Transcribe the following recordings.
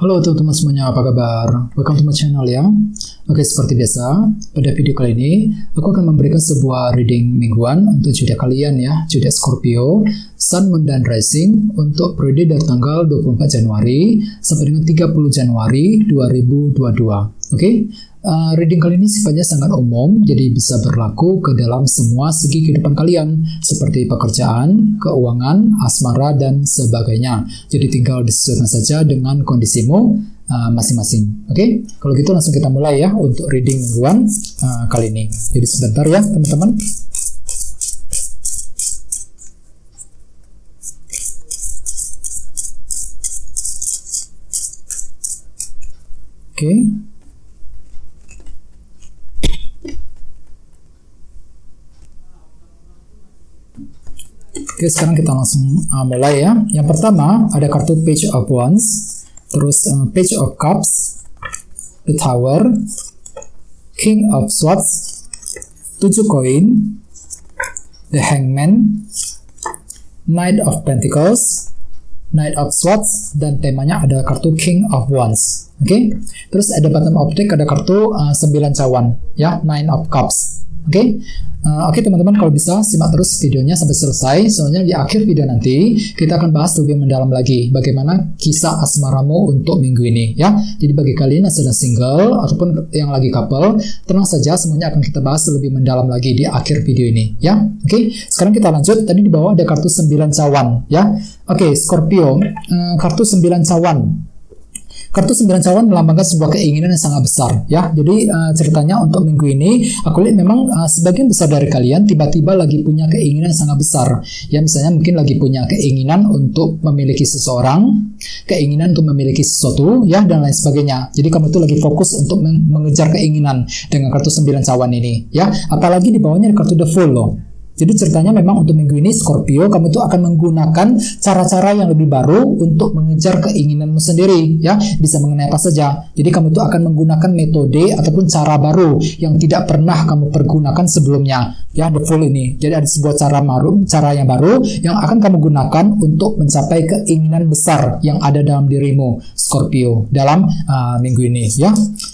Halo teman-teman semuanya, apa kabar? Welcome to my channel ya. Oke, seperti biasa, pada video kali ini aku akan memberikan sebuah reading mingguan untuk zodiak kalian ya, zodiak Scorpio, Sun, Moon, dan Rising untuk periode dari tanggal 24 Januari sampai dengan 30 Januari 2022. Oke, reading kali ini sifatnya sangat umum, jadi bisa berlaku ke dalam semua segi kehidupan kalian, seperti pekerjaan, keuangan, asmara, dan sebagainya. Jadi tinggal disesuaikan saja dengan kondisimu masing-masing. Oke, kalau gitu langsung kita mulai ya untuk reading mingguan kali ini. Jadi sebentar ya teman-teman. Oke. Oke, sekarang kita langsung mulai ya. Yang pertama ada kartu Page of Wands, terus Page of Cups, The Tower, King of Swords, 7 koin, The Hangman, Knight of Pentacles, Knight of Swords, dan temanya ada kartu King of Wands. Oke, terus ada bottom of deck ada kartu 9 cawan ya, Nine of Cups. Oke, teman-teman, kalau bisa simak terus videonya sampai selesai, soalnya di akhir video nanti kita akan bahas lebih mendalam lagi bagaimana kisah asmaramu untuk minggu ini ya. Jadi bagi kalian yang sedang single ataupun yang lagi couple, tenang saja, semuanya akan kita bahas lebih mendalam lagi di akhir video ini ya. Oke, sekarang kita lanjut. Tadi di bawah ada kartu 9 cawan ya. Oke, Scorpio, kartu 9 cawan. Kartu 9 cawan melambangkan sebuah keinginan yang sangat besar ya. Jadi ceritanya untuk minggu ini aku lihat memang sebagian besar dari kalian tiba-tiba lagi punya keinginan yang sangat besar ya. Misalnya mungkin lagi punya keinginan untuk memiliki seseorang, keinginan untuk memiliki sesuatu ya, dan lain sebagainya. Jadi kamu itu lagi fokus untuk mengejar keinginan dengan kartu 9 cawan ini ya. Apalagi di bawahnya ada kartu The Fool loh. Jadi ceritanya memang untuk minggu ini Scorpio, kamu itu akan menggunakan cara-cara yang lebih baru untuk mengejar keinginanmu sendiri ya. Bisa mengenai apa saja. Jadi kamu itu akan menggunakan metode ataupun cara baru yang tidak pernah kamu pergunakan sebelumnya ya, The Fool ini. Jadi ada sebuah cara yang baru yang akan kamu gunakan untuk mencapai keinginan besar yang ada dalam dirimu Scorpio dalam minggu ini ya.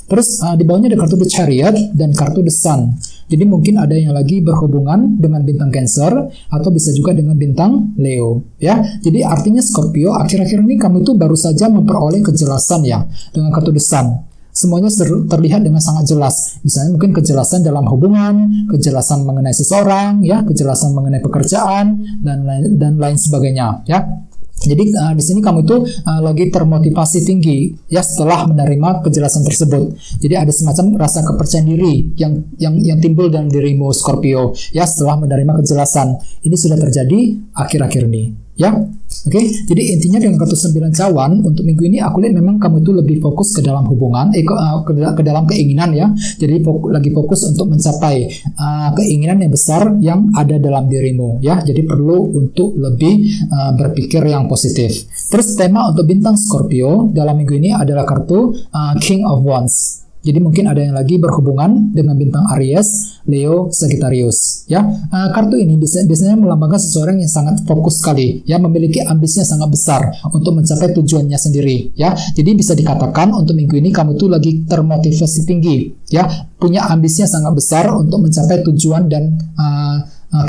Terus di bawahnya ada kartu The Chariot dan kartu The Sun. Jadi mungkin ada yang lagi berhubungan dengan bintang Cancer atau bisa juga dengan bintang Leo ya. Jadi artinya Scorpio, akhir-akhir ini kamu itu baru saja memperoleh kejelasan ya dengan kartu The Sun. Semuanya terlihat dengan sangat jelas. Misalnya mungkin kejelasan dalam hubungan, kejelasan mengenai seseorang ya, kejelasan mengenai pekerjaan dan lain sebagainya ya. Jadi di sini kamu itu lagi termotivasi tinggi ya setelah menerima kejelasan tersebut. Jadi ada semacam rasa kepercayaan diri yang timbul dalam dirimu Scorpio ya setelah menerima kejelasan. Ini sudah terjadi akhir-akhir ini ya. Oke, jadi intinya dengan kartu 9 cawan untuk minggu ini aku lihat memang kamu itu lebih fokus ke dalam hubungan, ke dalam keinginan ya. Jadi lagi fokus untuk mencapai keinginan yang besar yang ada dalam dirimu ya. Jadi perlu untuk lebih berpikir yang positif. Terus tema untuk bintang Scorpio dalam minggu ini adalah kartu King of Wands. Jadi mungkin ada yang lagi berhubungan dengan bintang Aries, Leo, Sagittarius ya. Kartu ini biasanya melambangkan seseorang yang sangat fokus sekali ya, memiliki ambisinya sangat besar untuk mencapai tujuannya sendiri ya. Jadi bisa dikatakan untuk minggu ini kamu tuh lagi termotivasi tinggi ya, punya ambisinya sangat besar untuk mencapai tujuan dan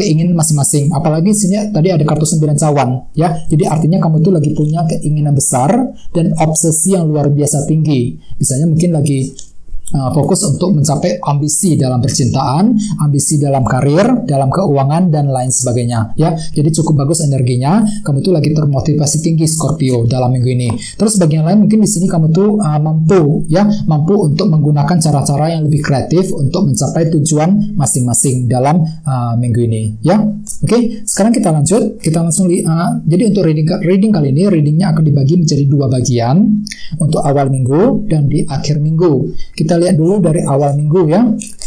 keinginan masing-masing. Apalagi sini tadi ada kartu 9 cawan ya. Jadi artinya kamu tuh lagi punya keinginan besar dan obsesi yang luar biasa tinggi. Misalnya mungkin lagi fokus untuk mencapai ambisi dalam percintaan, ambisi dalam karir, dalam keuangan, dan lain sebagainya ya. Jadi cukup bagus energinya, kamu tuh lagi termotivasi tinggi Scorpio dalam minggu ini. Terus bagian lain mungkin di sini kamu tuh mampu untuk menggunakan cara-cara yang lebih kreatif untuk mencapai tujuan masing-masing dalam minggu ini ya. Oke, sekarang kita lanjut, kita langsung jadi untuk reading kali ini, readingnya akan dibagi menjadi 2 bagian untuk awal minggu dan di akhir minggu. Kita lihat dulu dari awal minggu ya.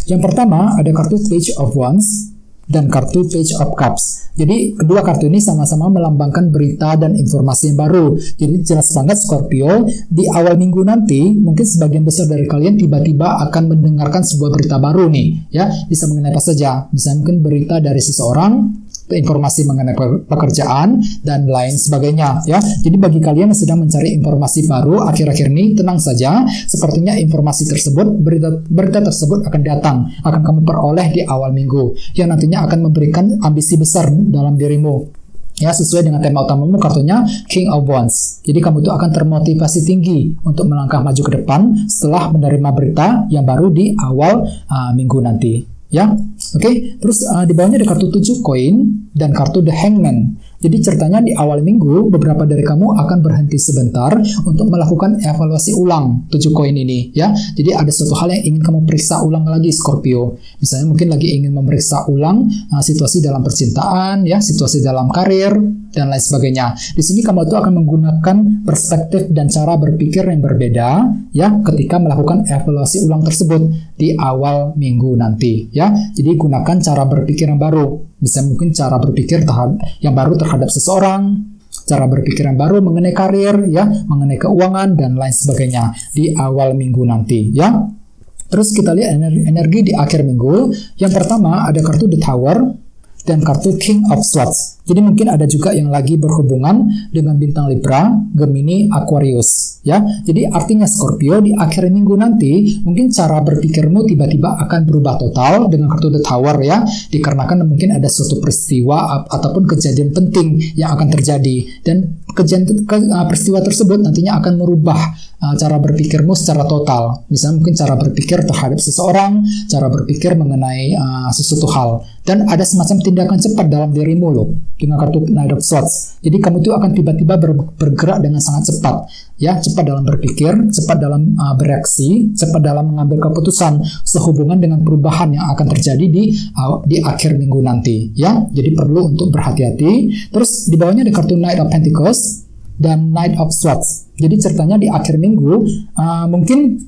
Yang pertama ada kartu Page of Wands dan kartu Page of Cups. Jadi kedua kartu ini sama-sama melambangkan berita dan informasi yang baru. Jadi jelas banget Scorpio, di awal minggu nanti mungkin sebagian besar dari kalian tiba-tiba akan mendengarkan sebuah berita baru nih ya. Bisa mengenai apa saja. Bisa mungkin berita dari seseorang, informasi mengenai pekerjaan dan lain sebagainya ya. Jadi bagi kalian yang sedang mencari informasi baru akhir-akhir ini, tenang saja, sepertinya informasi tersebut, berita tersebut akan datang, akan kamu peroleh di awal minggu yang nantinya akan memberikan ambisi besar dalam dirimu. Ya, sesuai dengan tema utamamu, kartunya King of Wands. Jadi kamu itu akan termotivasi tinggi untuk melangkah maju ke depan setelah menerima berita yang baru di awal minggu nanti. Ya, oke. Terus di bawahnya ada kartu 7 koin dan kartu The Hangman. Jadi ceritanya di awal minggu beberapa dari kamu akan berhenti sebentar untuk melakukan evaluasi ulang 7 koin ini ya. Jadi ada suatu hal yang ingin kamu periksa ulang lagi Scorpio. Misalnya mungkin lagi ingin memeriksa ulang situasi dalam percintaan ya, situasi dalam karir dan lain sebagainya. Di sini kamu itu akan menggunakan perspektif dan cara berpikir yang berbeda ya ketika melakukan evaluasi ulang tersebut di awal minggu nanti ya. Jadi gunakan cara berpikir yang baru. Bisa mungkin cara berpikir yang baru terhadap seseorang, cara berpikir yang baru mengenai karir ya, mengenai keuangan dan lain sebagainya di awal minggu nanti ya. Terus kita lihat energi di akhir minggu. Yang pertama ada kartu The Tower dan kartu King of Swords. Jadi mungkin ada juga yang lagi berhubungan dengan bintang Libra, Gemini, Aquarius ya. Jadi artinya Scorpio di akhir minggu nanti mungkin cara berpikirmu tiba-tiba akan berubah total dengan kartu The Tower ya, dikarenakan mungkin ada suatu peristiwa ataupun kejadian penting yang akan terjadi dan peristiwa tersebut nantinya akan merubah cara berpikirmu secara total. Misalnya mungkin cara berpikir terhadap seseorang, cara berpikir mengenai sesuatu hal, dan ada semacam tindakan cepat dalam dirimu loh dengan kartu Knight of Swords. Jadi kamu itu akan tiba-tiba bergerak dengan sangat cepat ya, cepat dalam berpikir, cepat dalam bereaksi, cepat dalam mengambil keputusan sehubungan dengan perubahan yang akan terjadi di akhir minggu nanti ya. Jadi perlu untuk berhati-hati. Terus di bawahnya ada kartu Knight of Pentacles dan Knight of Swords. Jadi ceritanya di akhir minggu mungkin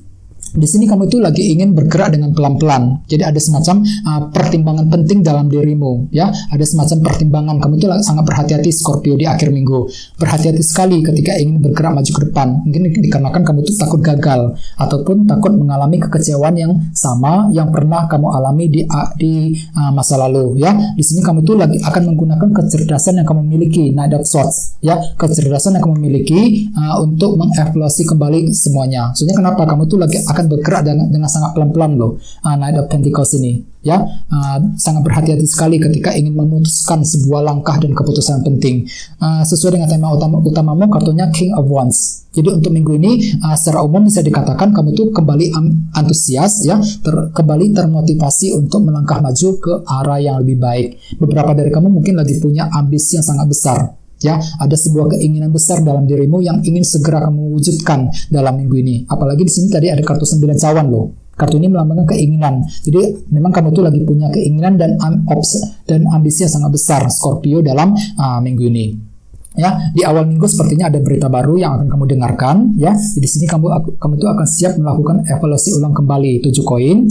di sini kamu itu lagi ingin bergerak dengan pelan-pelan. Jadi ada semacam pertimbangan penting dalam dirimu ya. Ada semacam pertimbangan, kamu itu sangat berhati-hati Scorpio di akhir minggu. Berhati-hati sekali ketika ingin bergerak maju ke depan. Mungkin dikarenakan kamu itu takut gagal ataupun takut mengalami kekecewaan yang sama yang pernah kamu alami di masa lalu ya. Di sini kamu itu lagi akan menggunakan kecerdasan yang kamu miliki, Knight of Swords ya. Kecerdasan yang kamu miliki untuk mengevaluasi kembali semuanya. Soalnya kenapa kamu itu lagi akan bergerak dengan sangat pelan-pelan loh, Knight of Pentacles ini ya. Sangat berhati-hati sekali ketika ingin memutuskan sebuah langkah dan keputusan penting. Sesuai dengan tema utamamu, kartunya King of Wands. Jadi untuk minggu ini secara umum bisa dikatakan kamu tuh kembali antusias ya, kembali termotivasi untuk melangkah maju ke arah yang lebih baik. Beberapa dari kamu mungkin lagi punya ambisi yang sangat besar ya, ada sebuah keinginan besar dalam dirimu yang ingin segera kamu wujudkan dalam minggu ini. Apalagi di sini tadi ada kartu 9 cawan loh. Kartu ini melambangkan keinginan. Jadi memang kamu tuh lagi punya keinginan dan ambisi yang sangat besar Scorpio dalam minggu ini. Ya, di awal minggu sepertinya ada berita baru yang akan kamu dengarkan ya. Di sini kamu tuh akan siap melakukan evaluasi ulang kembali 7 koin.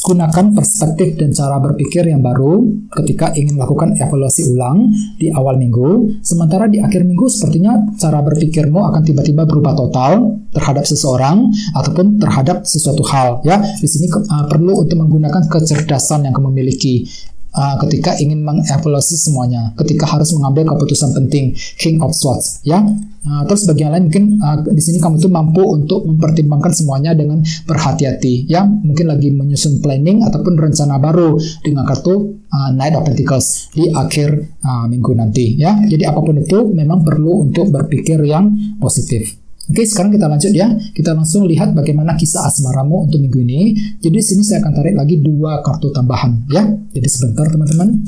Gunakan perspektif dan cara berpikir yang baru ketika ingin melakukan evaluasi ulang di awal minggu. Sementara di akhir minggu sepertinya cara berpikirmu akan tiba-tiba berubah total terhadap seseorang ataupun terhadap sesuatu hal ya. Di sini perlu untuk menggunakan kecerdasan yang kamu miliki ketika ingin mengevaluasi semuanya, ketika harus mengambil keputusan penting, King of Swords ya. Terus bagian lain mungkin di sini kamu tuh mampu untuk mempertimbangkan semuanya dengan berhati-hati ya. Mungkin lagi menyusun planning ataupun rencana baru dengan kartu Knight of Pentacles di akhir minggu nanti ya. Jadi apapun itu memang perlu untuk berpikir yang positif. Oke, sekarang kita lanjut ya. Kita langsung lihat bagaimana kisah asmaramu untuk minggu ini. Jadi di sini saya akan tarik lagi 2 kartu tambahan ya. Jadi sebentar teman-teman.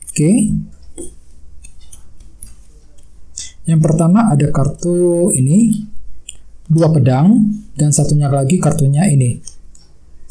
Oke. Yang pertama ada kartu ini 2 pedang dan satunya lagi kartunya ini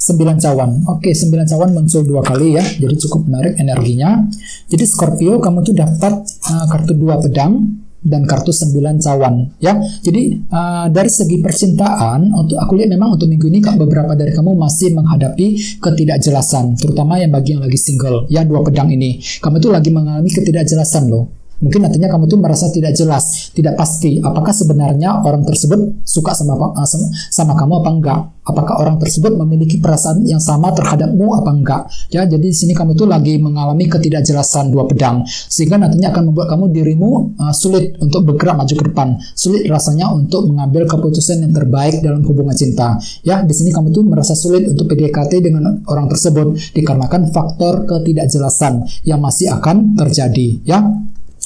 9 cawan. Oke, 9 cawan muncul 2 kali ya. Jadi cukup menarik energinya. Jadi Scorpio kamu tuh dapat kartu 2 pedang dan kartu 9 cawan ya. Jadi dari segi percintaan aku lihat memang untuk minggu ini beberapa dari kamu masih menghadapi ketidakjelasan, terutama yang bagi yang lagi single ya. 2 pedang ini kamu tuh lagi mengalami ketidakjelasan loh. Mungkin nantinya kamu tuh merasa tidak jelas, tidak pasti apakah sebenarnya orang tersebut suka sama kamu apa enggak. Apakah orang tersebut memiliki perasaan yang sama terhadapmu apa enggak. Ya, jadi di sini kamu tuh lagi mengalami ketidakjelasan dua pedang, sehingga nantinya akan membuat kamu dirimu sulit untuk bergerak maju ke depan, sulit rasanya untuk mengambil keputusan yang terbaik dalam hubungan cinta. Ya, di sini kamu tuh merasa sulit untuk PDKT dengan orang tersebut dikarenakan faktor ketidakjelasan yang masih akan terjadi. Ya.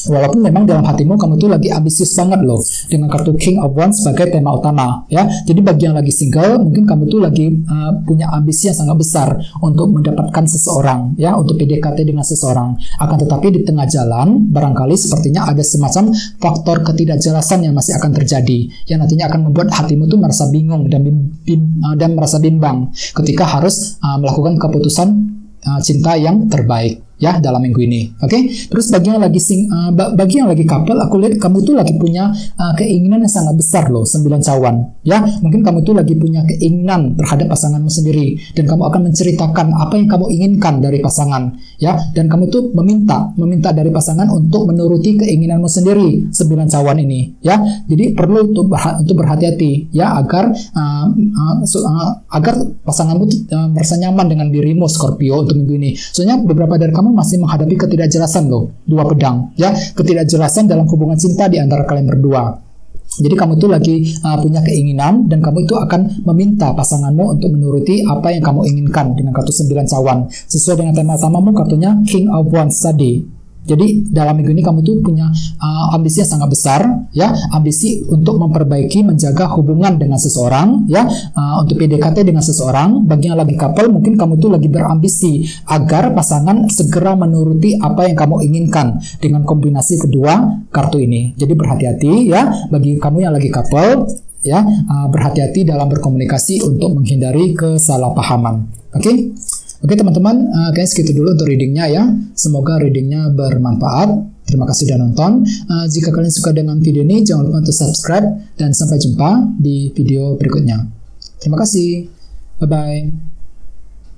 Walaupun memang dalam hatimu kamu tuh lagi ambisius banget loh dengan kartu King of Wands sebagai tema utama, ya. Jadi bagi yang lagi single, mungkin kamu tuh lagi punya ambisi yang sangat besar untuk mendapatkan seseorang, ya, untuk PDKT dengan seseorang. Akan tetapi di tengah jalan barangkali sepertinya ada semacam faktor ketidakjelasan yang masih akan terjadi, yang nantinya akan membuat hatimu tuh merasa bingung dan merasa bimbang ketika harus melakukan keputusan cinta yang terbaik, ya, dalam minggu ini. Oke. Terus bagi yang lagi couple, aku lihat kamu tuh lagi punya keinginan yang sangat besar loh, 9 cawan. Ya, mungkin kamu tuh lagi punya keinginan terhadap pasanganmu sendiri dan kamu akan menceritakan apa yang kamu inginkan dari pasangan, ya. Dan kamu tuh meminta dari pasangan untuk menuruti keinginanmu sendiri, 9 cawan ini, ya. Jadi perlu untuk berhati-hati, ya, agar pasanganmu merasa nyaman dengan dirimu, Scorpio, untuk minggu ini. Soalnya beberapa dari kamu masih menghadapi ketidakjelasan loh, dua pedang, ya, ketidakjelasan dalam hubungan cinta di antara kalian berdua. Jadi kamu tuh lagi punya keinginan dan kamu itu akan meminta pasanganmu untuk menuruti apa yang kamu inginkan dengan kartu 9 cawan. Sesuai dengan tema utamamu, kartunya King of Wands tadi. Jadi dalam minggu ini kamu tuh punya ambisi yang sangat besar, ya, ambisi untuk memperbaiki, menjaga hubungan dengan seseorang, ya, untuk PDKT dengan seseorang. Bagi yang lagi couple, mungkin kamu tuh lagi berambisi agar pasangan segera menuruti apa yang kamu inginkan dengan kombinasi kedua kartu ini. Jadi berhati-hati, ya, bagi kamu yang lagi couple, ya, berhati-hati dalam berkomunikasi untuk menghindari kesalahpahaman. Oke? Oke teman-teman, kayaknya segitu dulu untuk readingnya, ya. Semoga readingnya bermanfaat. Terima kasih sudah nonton. Jika kalian suka dengan video ini, jangan lupa untuk subscribe. Dan sampai jumpa di video berikutnya. Terima kasih. Bye-bye.